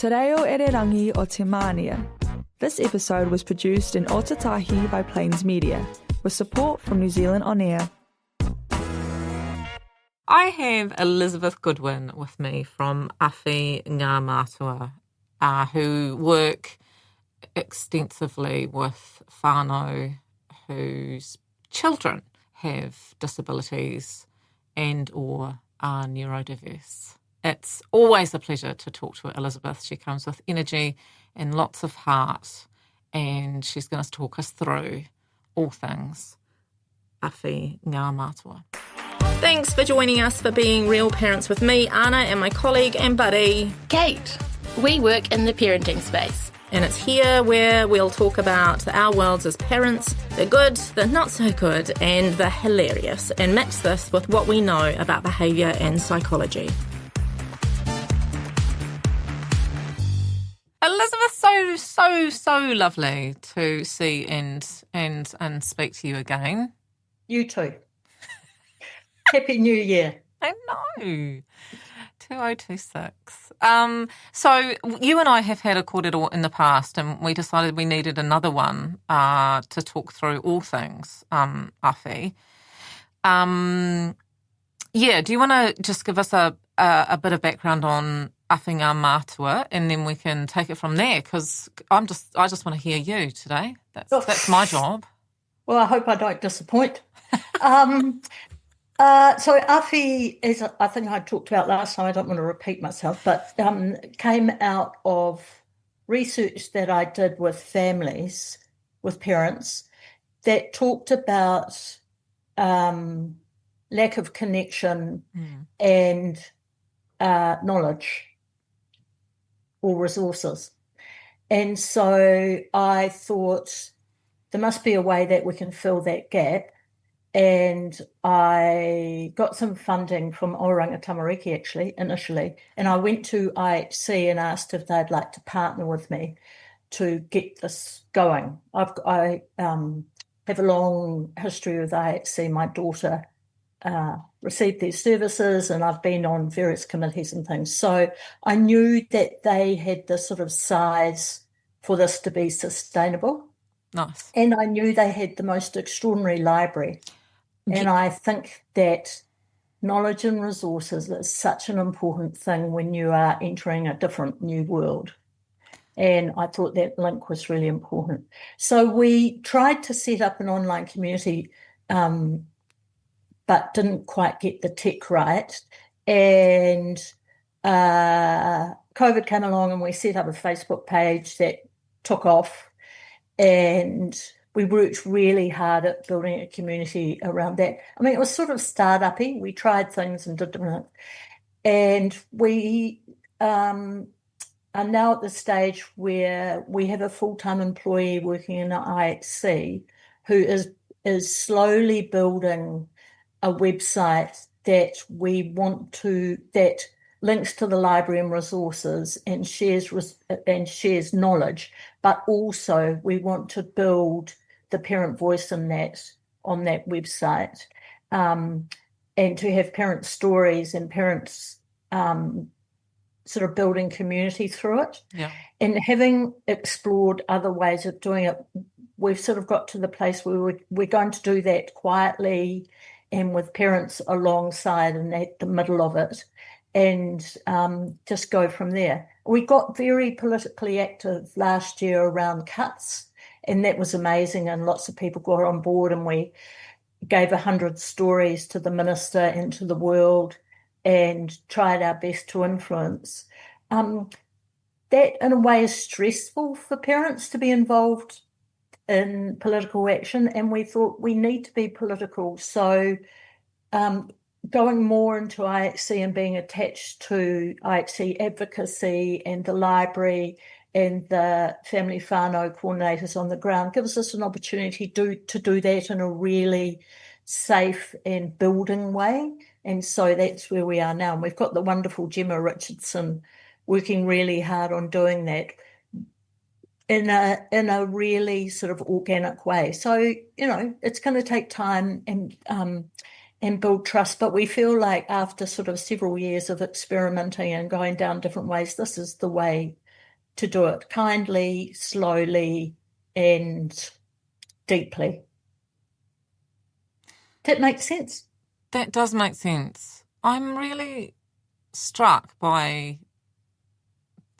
Te reo ererangi o te mānia. This episode was produced in Otatahi by Plains Media, with support from New Zealand On Air. I have Elizabeth Goodwin with me from Awhi Ngā Mātua, who work extensively with whānau whose children have disabilities and or are neurodiverse. It's always a pleasure to talk to Elizabeth. She comes with energy and lots of heart, and she's going to talk us through all things Awhi Ngā Mātua. Thanks for joining us for Being Real Parents with me, Anna, and my colleague and buddy, Kate. We work in the parenting space. And it's here where we'll talk about our worlds as parents, the good, the not so good, and the hilarious, and mix this with what we know about behaviour and psychology. Elizabeth, so lovely to see and speak to you again. You too. Happy New Year. I know. 2026. So you and I have had a kōrero in the past, and we decided we needed another one to talk through all things Awhi. Do you want to just give us a bit of background on Awhi Ngā Mātua, and then we can take it from there? Because I just want to hear you today. That's my job. Well, I hope I don't disappoint. So Awhi, as I think I talked about last time, I don't want to repeat myself, but came out of research that I did with families, with parents, that talked about lack of connection and knowledge or resources. And so I thought there must be a way that we can fill that gap. And I got some funding from Oranga Tamariki, actually, initially. And I went to IHC and asked if they'd like to partner with me to get this going. I have a long history with IHC. My daughter received their services, and I've been on various committees and things. So I knew that they had the sort of size for this to be sustainable. Nice. And I knew they had the most extraordinary library. And I think that knowledge and resources is such an important thing when you are entering a different new world. And I thought that link was really important. So we tried to set up an online community, but didn't quite get the tech right. And COVID came along and we set up a Facebook page that took off, and we worked really hard at building a community around that. I mean, it was sort of start-up-y. We tried things and did different. And we are now at the stage where we have a full-time employee working in the IHC who is slowly building a website that that links to the library and resources and shares knowledge, but also we want to build the parent voice on that website, and to have parent stories and parents sort of building community through it. Yeah. And having explored other ways of doing it, we've sort of got to the place where we're going to do that quietly and with parents alongside and at the middle of it, and just go from there. We got very politically active last year around cuts, and that was amazing, and lots of people got on board, and we gave 100 stories to the minister and to the world and tried our best to influence. That, in a way, is stressful for parents to be involved in political action, and we thought we need to be political. So going more into IHC and being attached to IHC advocacy and the library and the family whānau coordinators on the ground gives us an opportunity to do that in a really safe and building way. And so that's where we are now. And we've got the wonderful Gemma Richardson working really hard on doing that in a really sort of organic way. So, it's going to take time and build trust, but we feel like after sort of several years of experimenting and going down different ways, this is the way to do it kindly, slowly, and deeply. That makes sense. That does make sense. I'm really struck by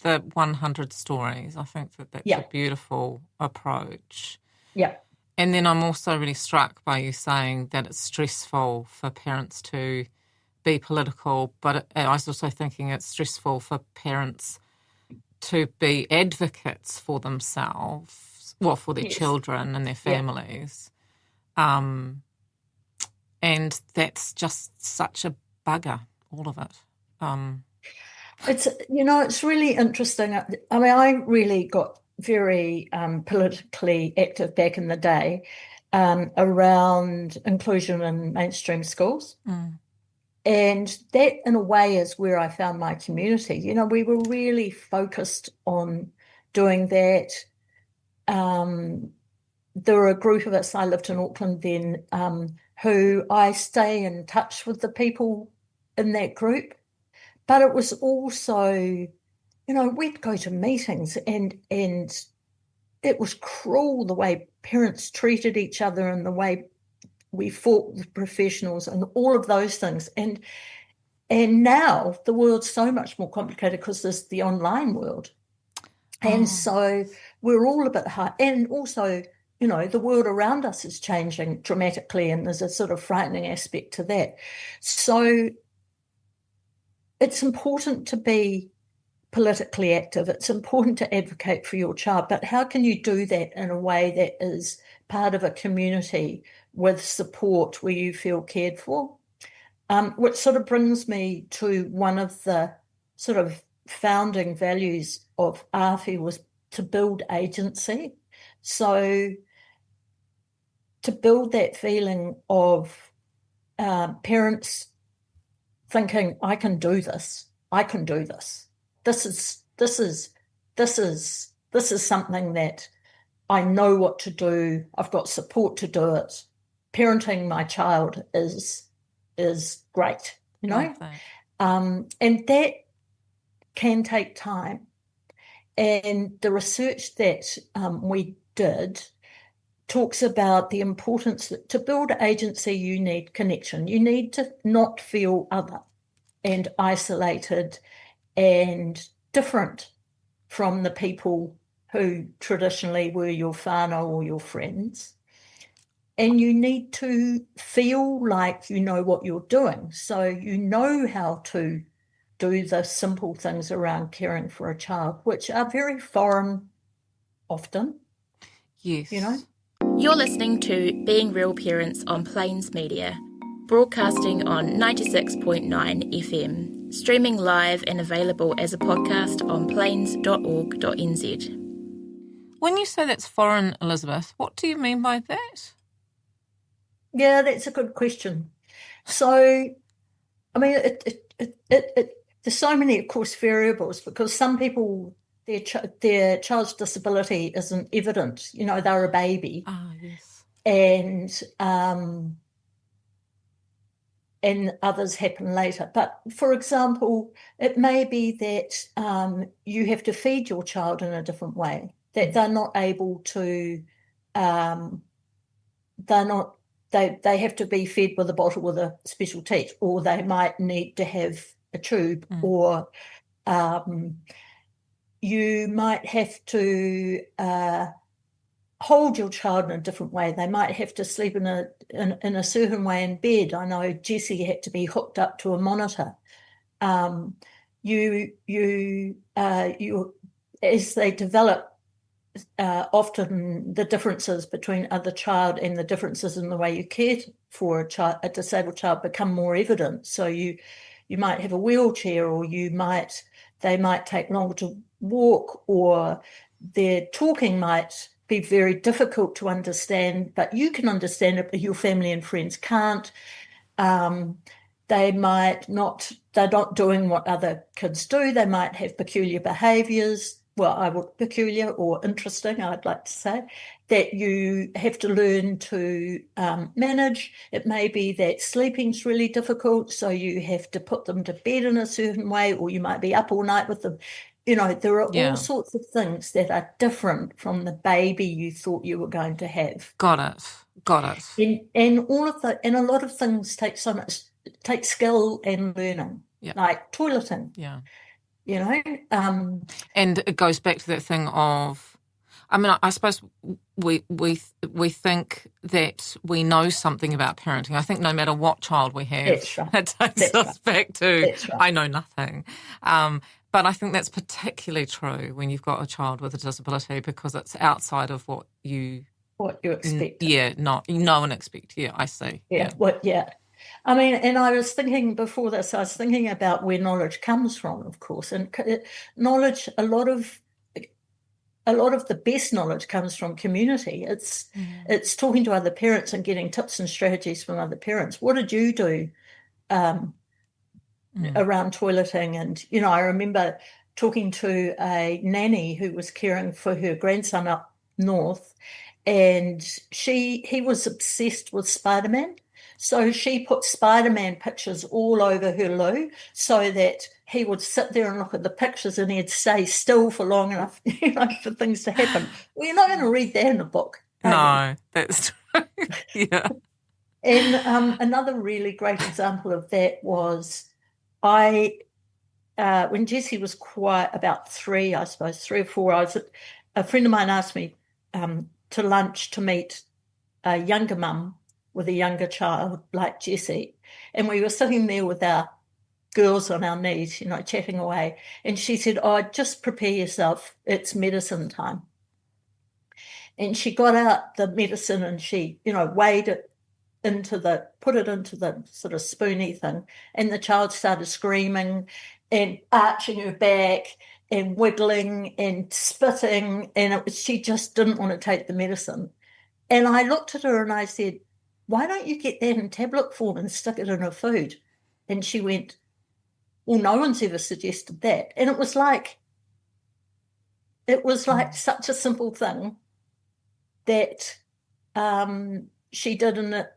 the 100 stories. I think that's a beautiful approach. Yeah. And then I'm also really struck by you saying that it's stressful for parents to be political, but I was also thinking it's stressful for parents to be advocates for themselves, well, for their children and their families. And that's just such a bugger, all of it. It's, it's really interesting. I mean, I really got very politically active back in the day around inclusion in mainstream schools. And that, in a way, is where I found my community. We were really focused on doing that. There were a group of us, I lived in Auckland then, who I stay in touch with the people in that group. But it was also, we'd go to meetings and it was cruel the way parents treated each other and the way we fought with professionals and all of those things. And now the world's so much more complicated because there's the online world. And so we're all a bit hard. And also, the world around us is changing dramatically, and there's a sort of frightening aspect to that. So it's important to be politically active. It's important to advocate for your child. But how can you do that in a way that is part of a community with support where you feel cared for? Which sort of brings me to one of the sort of founding values of Awhi was to build agency. So to build that feeling of parents thinking, I can do this. This is something that I know what to do. I've got support to do it. Parenting my child is great, Love that. And that can take time. And the research that we did talks about the importance that to build agency, you need connection. You need to not feel other and isolated and different from the people who traditionally were your whānau or your friends. And you need to feel like you know what you're doing. So you know how to do the simple things around caring for a child, which are very foreign often. Yes. You're listening to Being Real Parents on Plains Media, broadcasting on 96.9 FM, streaming live and available as a podcast on plains.org.nz. When you say that's foreign, Elizabeth, what do you mean by that? Yeah, that's a good question. So, I mean, there's so many, of course, variables because some people, their child's disability isn't evident. They're a baby. Ah, yes. And others happen later. But, for example, it may be that you have to feed your child in a different way, that they're not able to, they have to be fed with a bottle with a special teat, or they might need to have a tube, or you might have to hold your child in a different way. They might have to sleep in a certain way in bed. I know Jessie had to be hooked up to a monitor. You as they develop, often the differences between other child and the differences in the way you care for a disabled child become more evident. So you might have a wheelchair, or they might take longer to walk, or their talking might be very difficult to understand, but you can understand it, but your family and friends can't. They're not doing what other kids do. They might have peculiar behaviours. Peculiar or interesting, I'd like to say, that you have to learn to manage. It may be that sleeping's really difficult, so you have to put them to bed in a certain way, or you might be up all night with them. there are Yeah. all sorts of things that are different from the baby you thought you were going to have. Got it. And a lot of things take skill and learning, Yeah. like toileting. Yeah. And it goes back to that thing of, I suppose we think that we know something about parenting. I think no matter what child we have, That's right. it takes us back to, That's right. I know nothing. But I think that's particularly true when you've got a child with a disability, because it's outside of what you expect. No one expects. Yeah, I see. Yeah. And I was thinking before this, I was thinking about where knowledge comes from, of course. And knowledge, a lot of the best knowledge comes from community. It's talking to other parents and getting tips and strategies from other parents. What did you do around toileting? And, I remember talking to a nanny who was caring for her grandson up north, and he was obsessed with Spider-Man. So she put Spider-Man pictures all over her loo so that he would sit there and look at the pictures and he'd stay still for long enough, for things to happen. Well, you're not going to read that in a book. No, that's true. Yeah. And another really great example of that was when Jessie was about 3, I suppose, 3 or 4, a friend of mine asked me to lunch to meet a younger mum with a younger child like Jessie. And we were sitting there with our girls on our knees, chatting away. And she said, "Oh, just prepare yourself. It's medicine time." And she got out the medicine and she, weighed it put it into the sort of spoony thing. And the child started screaming and arching her back and wiggling and spitting. And she just didn't want to take the medicine. And I looked at her and I said, "Why don't you get that in tablet form and stick it in her food?" And she went, "Well, no one's ever suggested that." And it was like such a simple thing that she did, and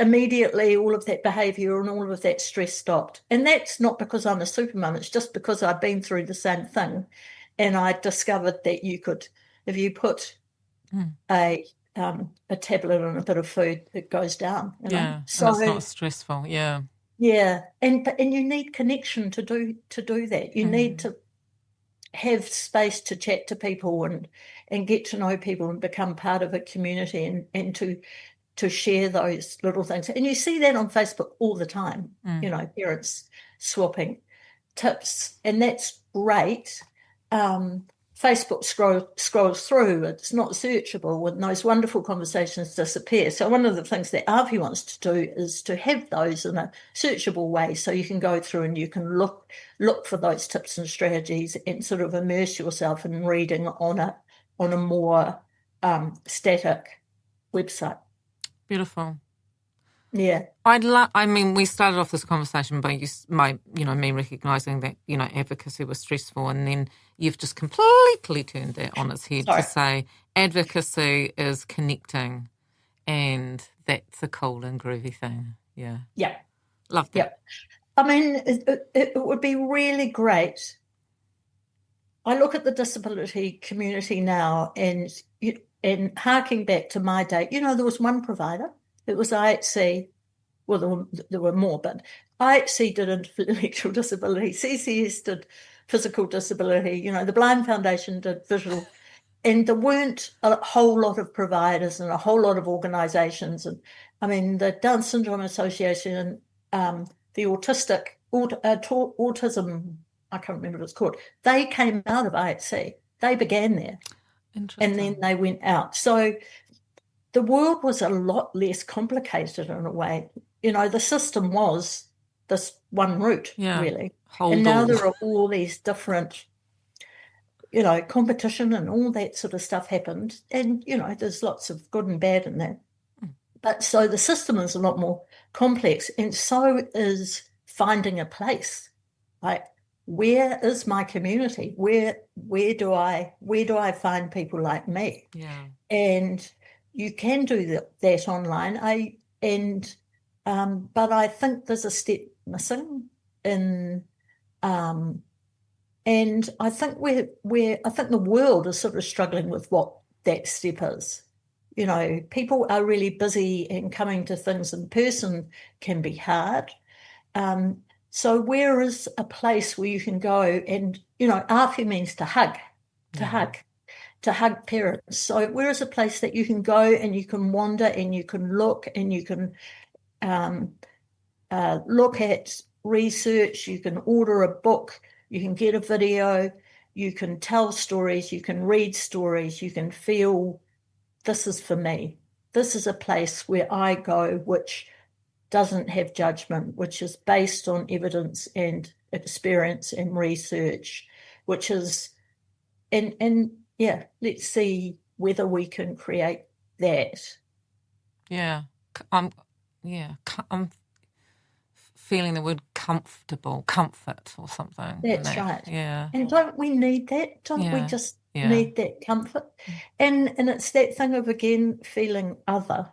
immediately all of that behaviour and all of that stress stopped. And that's not because I'm a supermum, it's just because I've been through the same thing. And I discovered that you could, if you put a tablet and a bit of food, it goes down. Yeah, so and it's not stressful. Yeah, and you need connection to do that. You need to have space to chat to people and get to know people and become part of a community and to share those little things. And you see that on Facebook all the time. Parents swapping tips, and that's great. Facebook scrolls through, it's not searchable, and those wonderful conversations disappear. So one of the things that Awhi wants to do is to have those in a searchable way, so you can go through and you can look for those tips and strategies and sort of immerse yourself in reading on a more static website. Beautiful. Yeah. We started off this conversation by me recognising that, advocacy was stressful, and then you've just completely turned that on its head to say advocacy is connecting, and that's a cool and groovy thing. Yeah. Yeah. Love that. Yeah. It would be really great. I look at the disability community now and harking back to my day, there was one provider. It was IHC. Well, there were more, but IHC did intellectual disability. CCS did physical disability. The Blind Foundation did visual. And there weren't a whole lot of providers and a whole lot of organisations. And the Down Syndrome Association, the Autism, I can't remember what it's called, they came out of IHC. They began there. Interesting. And then they went out. So the world was a lot less complicated in a way. The system was this one route, really. And now there are all these different, competition and all that sort of stuff happened. And, there's lots of good and bad in that. But so the system is a lot more complex, and so is finding a place. Like, where is my community? Where do I find people like me? Yeah. And you can do that online. But I think there's a step missing in And I think I think the world is sort of struggling with what that step is. You know, people are really busy, and coming to things in person can be hard. So where is a place where you can go and, you know, awhi means to hug parents. So where is a place that you can go and you can wander and you can look and you can look at research, you can order a book, you can get a video, you can tell stories, you can read stories, you can feel, this is for me. This is a place where I go which doesn't have judgment, which is based on evidence and experience and research, which is, and yeah, let's see whether we can create that. Yeah, I'm feeling the word comfort or something. That's right. Yeah. And don't we need that? Don't we just need that comfort? And it's that thing of, again, feeling other.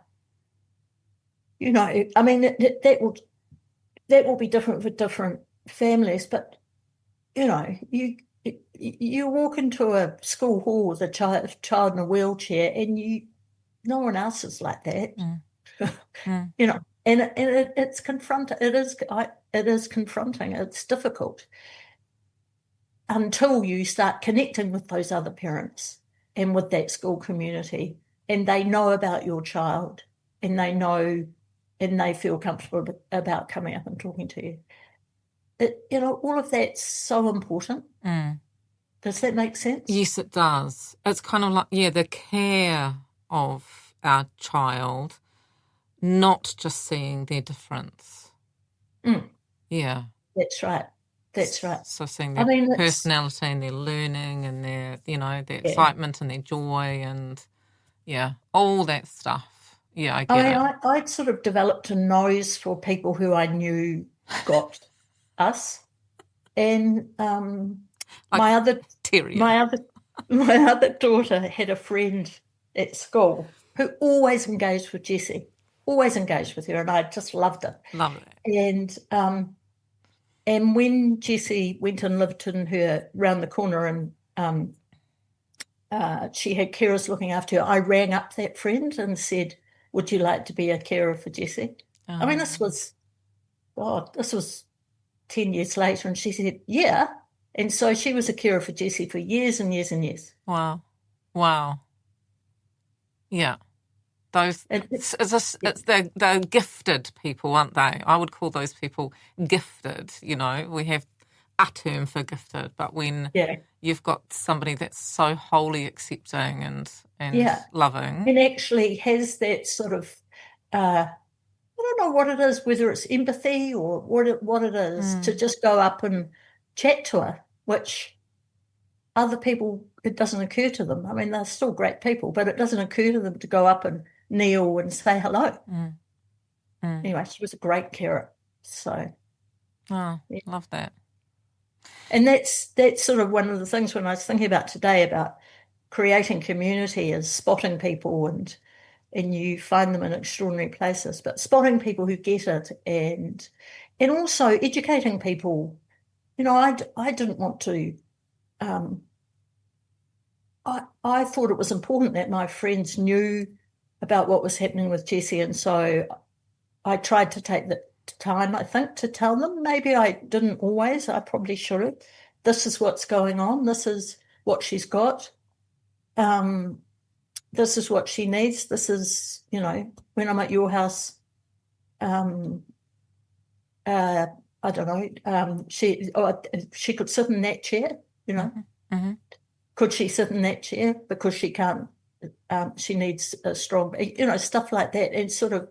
You know, I mean, that will be different for different families, but, you know, you walk into a school hall with a child in a wheelchair, and no one else is like that. You know, and it's confronting. It is confronting. It's difficult until you start connecting with those other parents and with that school community, and they know about your child, and they know, and they feel comfortable about coming up and talking to you. You know, all of that's so important. Does that make sense? Yes, it does. It's kind of like, the care of our child, not just seeing their difference. Yeah. That's right. That's right. So seeing their personality and their learning and their, you know, their excitement and their joy and, all that stuff. Yeah, I get it. I'd sort of developed a nose for people who I knew got us. And my other daughter had a friend at school who always engaged with Jessie, always engaged with her, and I just loved it. Love it. And when Jessie went and lived in her round the corner, and she had carers looking after her, I rang up that friend and said, would you like to be a carer for Jessie? I mean, this was 10 years later, and she said, yeah. And so she was a carer for Jessie for years and years and years. Wow. Yeah. They're gifted people, aren't they? I would call those people gifted. You know, we have a term for gifted, but when you've got somebody that's so wholly accepting and loving, and actually has that sort of, I don't know what it is, whether it's empathy or what it is, to just go up and chat to her, which other people, it doesn't occur to them. I mean, they're still great people, but it doesn't occur to them to go up and kneel and say hello. Anyway, she was a great carer. So, love that. And that's sort of one of the things when I was thinking about today about creating community is spotting people, and you find them in extraordinary places, but spotting people who get it, and also educating people. You know, I didn't want to. I thought it was important that my friends knew about what was happening with Jessie, and so I tried to take the time, I think, to tell them. Maybe I didn't always. I probably should have. This is what's going on. This is what she's got. This is what she needs. This is, you know, when I'm at your house, I don't know, she could sit in that chair, you know. Could she sit in that chair? Because she can't, she needs a strong, you know, stuff like that. And sort of,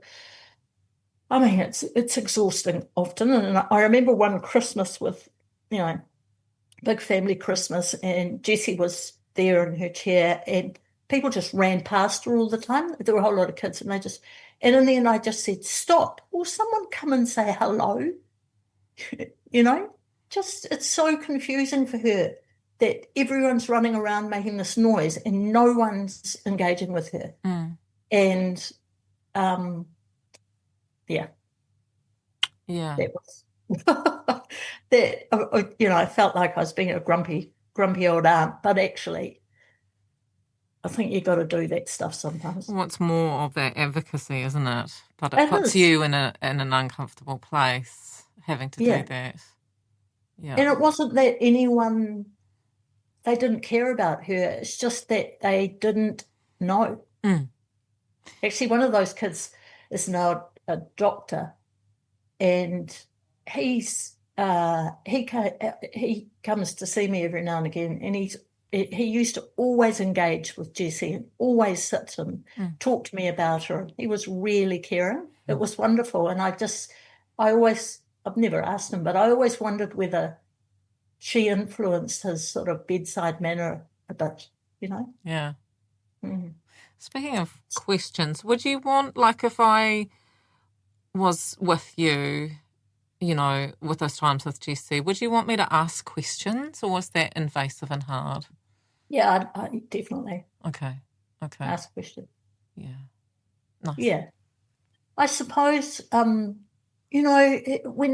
I mean, it's exhausting often. And I remember one Christmas with, you know, big family Christmas, and Jessie was there in her chair, and people just ran past her all the time. There were a whole lot of kids, and in the end I just said, stop. Will someone come and say hello? You know, just, it's so confusing for her that everyone's running around making this noise and no one's engaging with her. And that was I felt like I was being a grumpy old aunt, but actually, I think you got to do that stuff sometimes. Well, it's more of that advocacy, isn't it? But it puts is. you in an uncomfortable place having to do that. Yeah. And it wasn't that they didn't care about her. It's just that they didn't know. Actually, one of those kids is now a doctor, and he comes to see me every now and again, and he used to always engage with Jessie and always sit and talk to me about her. He was really caring. It was wonderful. And I've never asked him, but I always wondered whether she influenced his sort of bedside manner a bit, Yeah. Speaking of questions, would you want, like, if I was with you, with those times with Jessie, would you want me to ask questions, or was that invasive and hard? Yeah, I definitely. Okay. Ask questions. Yeah. Nice. Yeah. I suppose, when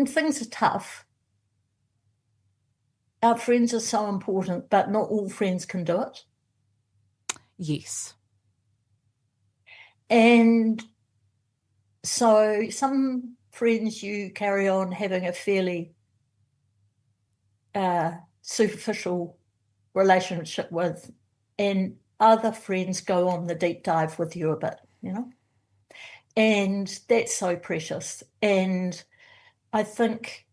things are tough, our friends are so important, but not all friends can do it. Yes. And so some friends you carry on having a fairly superficial relationship with, and other friends go on the deep dive with you a bit, and that's so precious. And I think,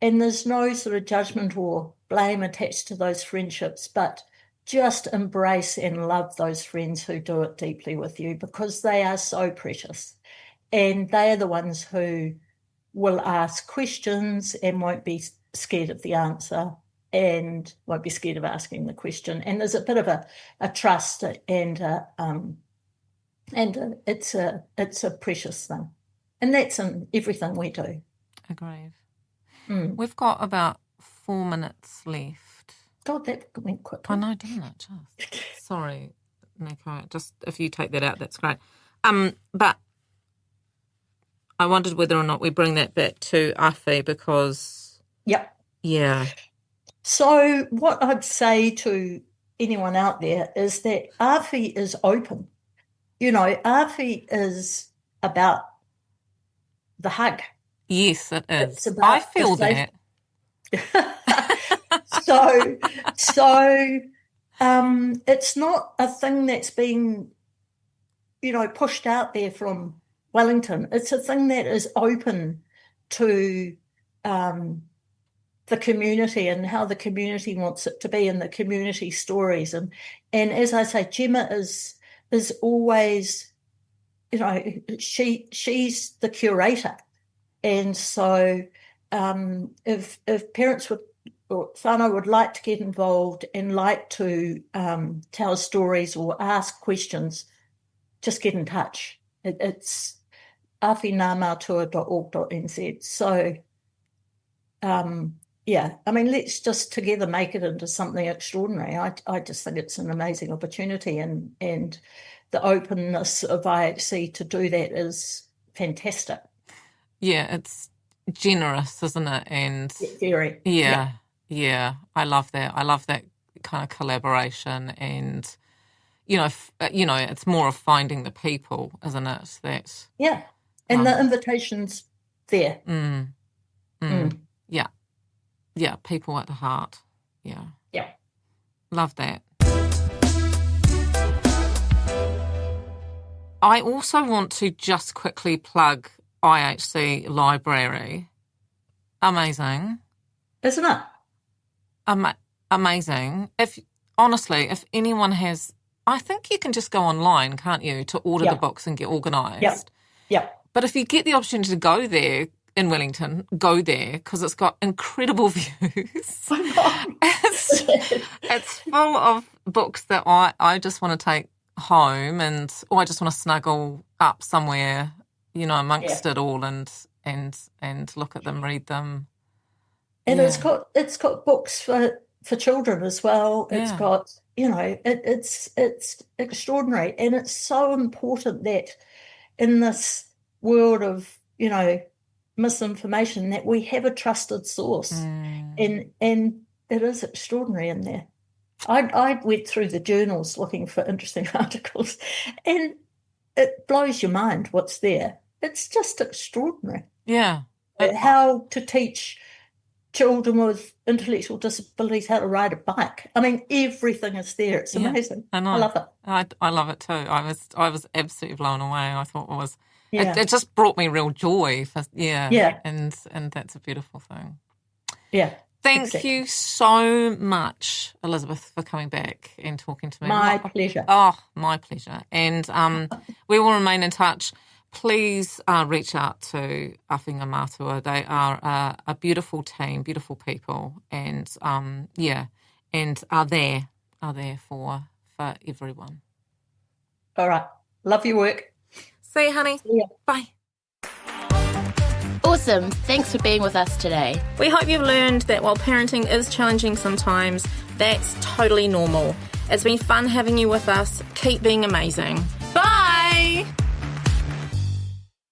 and there's no sort of judgment or blame attached to those friendships, but just embrace and love those friends who do it deeply with you, because they are so precious, and they are the ones who will ask questions and won't be scared of the answer and won't be scared of asking the question. And there's a bit of a trust, and it's a precious thing, and that's in everything we do. Agreed. We've got about 4 minutes left. God, that went quick. I know, didn't it? Just sorry, Nico. Just if you take that out, that's great. But I wondered whether or not we bring that back to Awhi, because yeah. So what I'd say to anyone out there is that Awhi is open. Awhi is about the hug. Yes, it is. I feel that. So it's not a thing that's been, pushed out there from Wellington. It's a thing that is open to the community and how the community wants it to be, and the community stories. And as I say, Gemma is always, she's the curator. And so if parents or whānau would like to get involved and like to tell stories or ask questions, just get in touch. It's awhingamātua.org.nz. So, let's just together make it into something extraordinary. I just think it's an amazing opportunity, and the openness of IHC to do that is fantastic. Yeah, it's generous, isn't it? And very. Yeah. I love that. I love that kind of collaboration, and it's more of finding the people, isn't it? That and the invitation's there. Yeah, people at the heart. Yeah. Love that. I also want to just quickly plug IHC Library. Amazing. Isn't it? Amazing. If anyone has, I think you can just go online, can't you, to order the books and get organised. Yeah. But if you get the opportunity to go there in Wellington, go there, because it's got incredible views. It's full of books that I just want to take home, or I just want to snuggle up somewhere, amongst it all, and look at them, read them. And it's got books for children as well. It's got, it's extraordinary, and it's so important that in this world of misinformation, that we have a trusted source, and it is extraordinary in there. I went through the journals looking for interesting articles, and it blows your mind what's there. It's just extraordinary. Yeah. How to teach children with intellectual disabilities how to ride a bike. I mean, everything is there. It's amazing. I know. I love it. I love it too. I was absolutely blown away. I thought it just brought me real joy. And that's a beautiful thing. Yeah. Thank you so much, Elizabeth, for coming back and talking to me. My pleasure. Oh, my pleasure. And we will remain in touch. Please reach out to Awhi Ngā Mātua. They are a beautiful team, beautiful people, and and are there for everyone. All right. Love your work. See you, honey. See ya. Bye. Awesome. Thanks for being with us today. We hope you've learned that while parenting is challenging sometimes, that's totally normal. It's been fun having you with us. Keep being amazing.